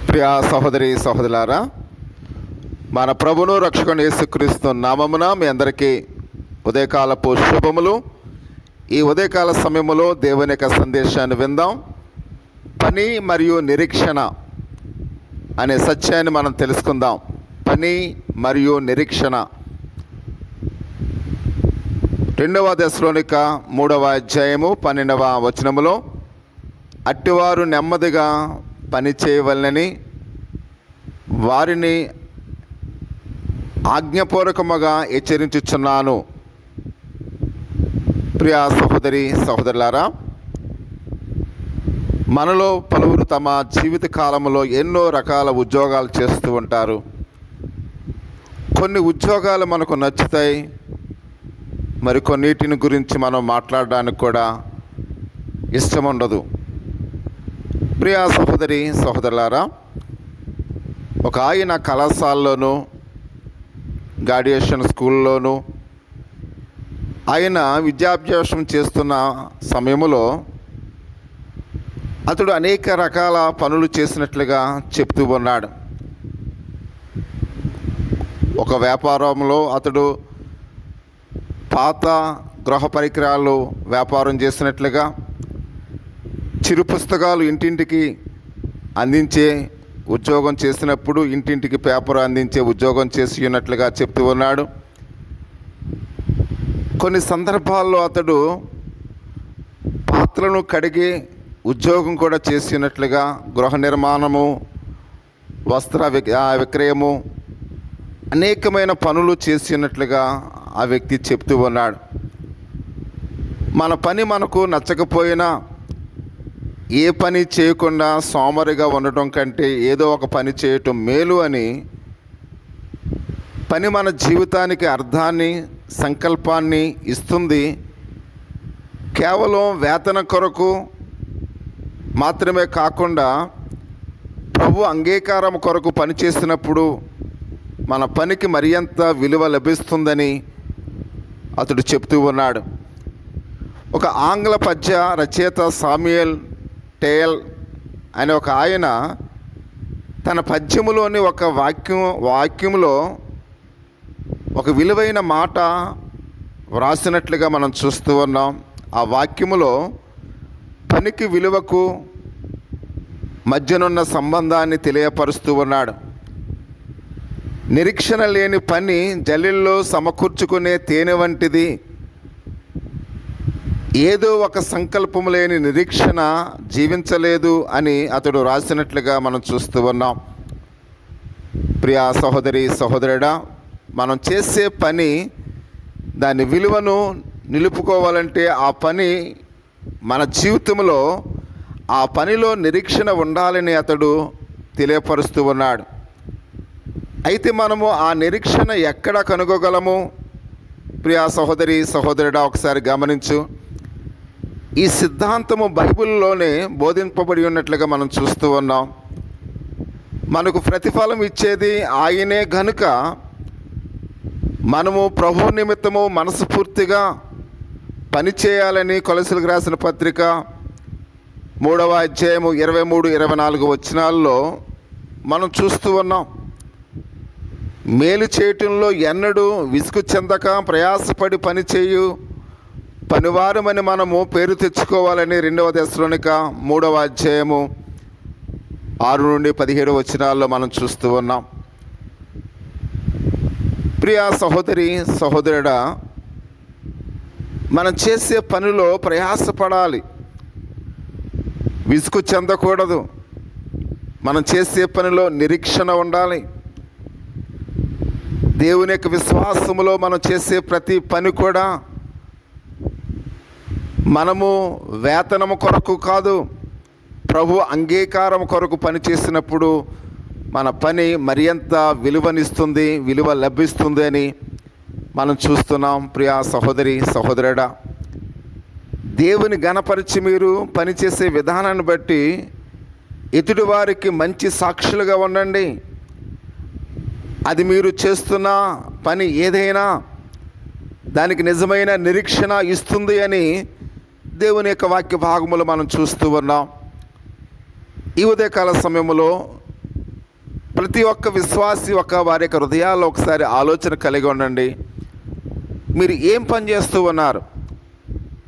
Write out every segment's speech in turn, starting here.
ప్రియ సహోదరి సహోదరులారా, మన ప్రభును రక్షకుని యేసుక్రీస్తు నామమున మీ అందరికీ ఉదయకాలపు శుభములు. ఈ ఉదయకాల సమయములో దేవుని యొక్క సందేశాన్ని విందాం. పని మరియు నిరీక్షణ అనే సత్యాన్ని మనం తెలుసుకుందాం. పని మరియు నిరీక్షణ. 2వ దశలోనిక 3వ అధ్యాయము 12వ వచనములో, అట్టివారు నెమ్మదిగా పని చేయవలనని వారిని ఆజ్ఞాపూర్వకముగా హెచ్చరించుచున్నాను. ప్రియ సహోదరి సహోదరులారా, మనలో పలువురు తమ జీవిత కాలంలో ఎన్నో రకాల ఉద్యోగాలు చేస్తూ ఉంటారు. కొన్ని ఉద్యోగాలు మనకు నచ్చుతాయి, మరికొన్నిటిని గురించి మనం మాట్లాడడానికి కూడా ఇష్టం ఉండదు. ప్రియ సహోదరి సహోదరులారా, ఒక ఆయన కళాశాలలోనూ గ్రాడ్యుయేషన్ స్కూల్లోనూ ఆయన విద్యాభ్యాసం చేస్తున్న సమయంలో అతడు అనేక రకాల పనులు చేసినట్లుగా చెప్తూ ఉన్నాడు. ఒక వ్యాపారంలో అతడు పాత గృహ పరికరాలు వ్యాపారం చేసినట్లుగా, చిరు పుస్తకాలు ఇంటింటికి అందించే ఉద్యోగం చేసినప్పుడు ఇంటింటికి పేపర్ అందించే ఉద్యోగం చేసి ఉన్నట్లుగా చెప్తూ ఉన్నాడు. కొన్ని సందర్భాల్లో అతడు పాత్రలను కడిగే ఉద్యోగం కూడా చేసి ఉన్నట్లుగా, గృహ నిర్మాణము, వస్త్ర విక్రయము, అనేకమైన పనులు చేసి ఉన్నట్లుగా ఆ వ్యక్తి చెప్తూ ఉన్నాడు. మన పని మనకు నచ్చకపోయినా ఏ పని చేయకుండా సోమరిగా ఉండటం కంటే ఏదో ఒక పని చేయటం మేలు అని, పని మన జీవితానికి అర్థాన్ని, సంకల్పాన్ని ఇస్తుంది. కేవలం వేతన కొరకు మాత్రమే కాకుండా ప్రభు అంగీకారం కొరకు పని చేసినప్పుడు మన పనికి మరింత విలువ లభిస్తుందని అతడు చెప్తూ ఉన్నాడు. ఒక ఆంగ్ల పద్య రచయిత సామ్యుయల్ టేల్ అనే ఒక ఆయన తన పద్యములోని ఒక వాక్యములో ఒక విలువైన మాట వ్రాసినట్లుగా మనం చూస్తూ ఉన్నాం. ఆ వాక్యములో పనికి విలువకు మధ్యనున్న సంబంధాన్ని తెలియపరుస్తూ ఉన్నాడు. నిరీక్షణ లేని పని జల్లిల్లో సమకూర్చుకునే తేనె వంటిది. ఏదో ఒక సంకల్పం లేని నిరీక్షణ జీవించలేదు అని అతడు రాసినట్లుగా మనం చూస్తూ ఉన్నాం. ప్రియ సహోదరి సహోదరుడా, మనం చేసే పని దాని విలువను నిలుపుకోవాలంటే ఆ పని మన జీవితంలో ఆ పనిలో నిరీక్షణ ఉండాలని అతడు తెలియపరుస్తూ ఉన్నాడు. అయితే మనము ఆ నిరీక్షణ ఎక్కడ కనుగొగలము? ప్రియ సహోదరి సహోదరుడా, ఒకసారి గమనించు. ఈ సిద్ధాంతము బైబిల్లోనే బోధింపబడి ఉన్నట్లుగా మనం చూస్తూ ఉన్నాం. మనకు ప్రతిఫలం ఇచ్చేది ఆయనే గనుక మనము ప్రభు నిమిత్తము మనస్ఫూర్తిగా పనిచేయాలని కొలసీలకు రాసిన పత్రిక 3వ అధ్యాయము 23-24 వచనాల్లో మనం చూస్తూ ఉన్నాం. మేలు చేయటంలో ఎన్నడూ విసుగు చెందక ప్రయాసపడి పనిచేయు పనివారమని మనము పేరు తెచ్చుకోవాలని 2వ దశలోనిక 3వ అధ్యాయము 6-17 వచనాల్లో మనం చూస్తూ ఉన్నాం. ప్రియ సహోదరి సహోదరుడా, మనం చేసే పనిలో ప్రయాసపడాలి, విసుగు చెందకూడదు. మనం చేసే పనిలో నిరీక్షణ ఉండాలి. దేవుని యొక్క విశ్వాసములో మనం చేసే ప్రతి పని కూడా మనము వేతనము కొరకు కాదు, ప్రభు అంగీకారం కొరకు పని చేసినప్పుడు మన పని మరింత విలువనిస్తుంది, విలువ లభిస్తుంది అని మనం చూస్తున్నాం. ప్రియ సహోదరి సహోదరుడా, దేవుని ఘనపరిచి మీరు పనిచేసే విధానాన్ని బట్టి ఎదుటి వారికి మంచి సాక్షులుగా ఉండండి. అది మీరు చేస్తున్న పని ఏదైనా దానికి నిజమైన నిరీక్షణ ఇస్తుంది అని దేవుని యొక్క వాక్య భాగములు మనం చూస్తూ ఉన్నాం. ఈ ఉదయకాల సమయంలో ప్రతి ఒక్క విశ్వాసి వారి యొక్క హృదయాల్లో ఒకసారి ఆలోచన కలిగి ఉండండి. మీరు ఏం పని చేస్తూ ఉన్నారు?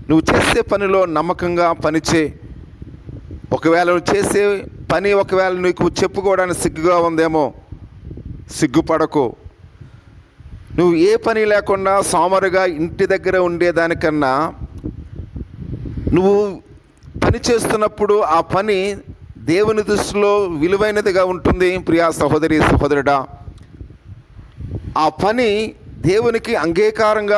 నువ్వు చేసే పనిలో నమ్మకంగా పనిచే. ఒకవేళ నువ్వు చేసే పని ఒకవేళ నీకు చెప్పుకోవడానికి సిగ్గుగా ఉందేమో, సిగ్గుపడకు. నువ్వు ఏ పని లేకుండా సోమరుగా ఇంటి దగ్గర ఉండేదానికన్నా నువ్వు పని చేస్తున్నప్పుడు ఆ పని దేవుని దృష్టిలో విలువైనదిగా ఉంటుంది. ప్రియా సహోదరి సహోదరుడా, ఆ పని దేవునికి అంగీకారంగా